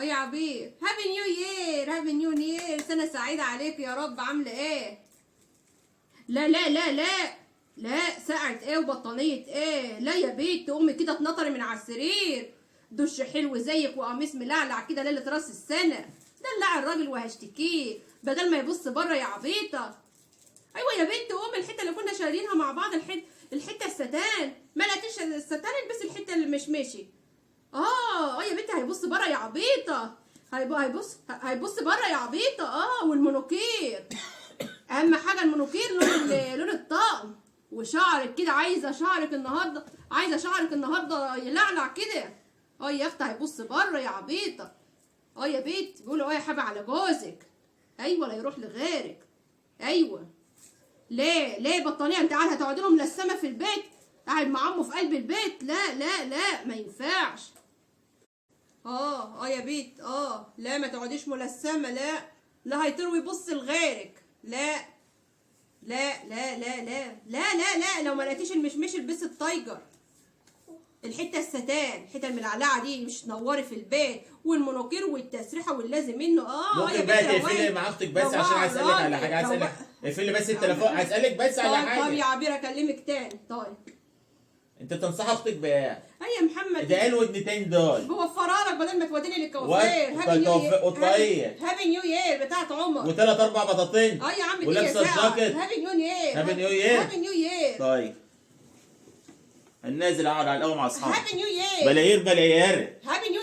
يا عبير، هابي نيو يير، هابي نيو يير، سنة سعيدة عليك يا رب. عاملة ايه؟ لا لا لا لا لا، ساعة ايه وبطانية ايه؟ لا يا بيت، تقومي كده تنطري من على السرير. دش حلو زيك وقميص ملعلع كده ليلة راس السنة. دلع الراجل وهشتكيه بدل ما يبص بره يا عبيطة. ايوه يا بنت، قومي الحتة اللي كنا شايلينها مع بعض، الحتة الستان. ما لقيتيش الستان، البسي الحتة اللي مش ماشي. يا بنتي، هيبص بره يا عبيطه. هيبص بره يا عبيطه. والمونوكير اهم حاجه، المونوكير لون الطقم. وشعرك كده، عايزه شعرك النهارده يلعلع كده. يا اختي، هيبص بره يا عبيطه. يا بنت، بيقولوا يا حبي على جوزك. ايوه، لا يروح لغيرك. ايوه. ليه بطانيه؟ انت قاعده هتقعدي لهم ملسمه في البيت، قاعد مع عمه في قلب البيت؟ لا لا لا، ما ينفعش. يا بيت، لا ما تقعديش ملثمه. لا هيطير يبص لغيرك. لا لا لا لا لا لا لا لا، لو ما لقيتيش المشمش البسي التايجر. الحته الستان، الحته الملعلعه دي مش تنوري في البيت، والمونوكير والتسريحه واللازم منه. يا ممكن بيت بقى تقفلي مع اختك بس عشان عايز اسالك على حاجه. عايز اسالك، اقفلي بس التليفون، عايز اسالك بس على حاجه. طب يا عبير، اكلمك تاني. طيب، انت تنصح اختك بايه؟ يا محمد، ده ايه الودنتين دول؟ بوفرها لك بدل ما توديني للكوافير. وطاقيه هابي نيو يير بتاعت عمر. وثلاث اربع بطاطين. يا عم، دي ولابسه الجاكيت. هابي نيو يير. هابي نيو يير. هابي نيو يير. طيب، النازل اقعد على القهوه مع اصحابي. هابي نيو يير. بلاير. هابي نيو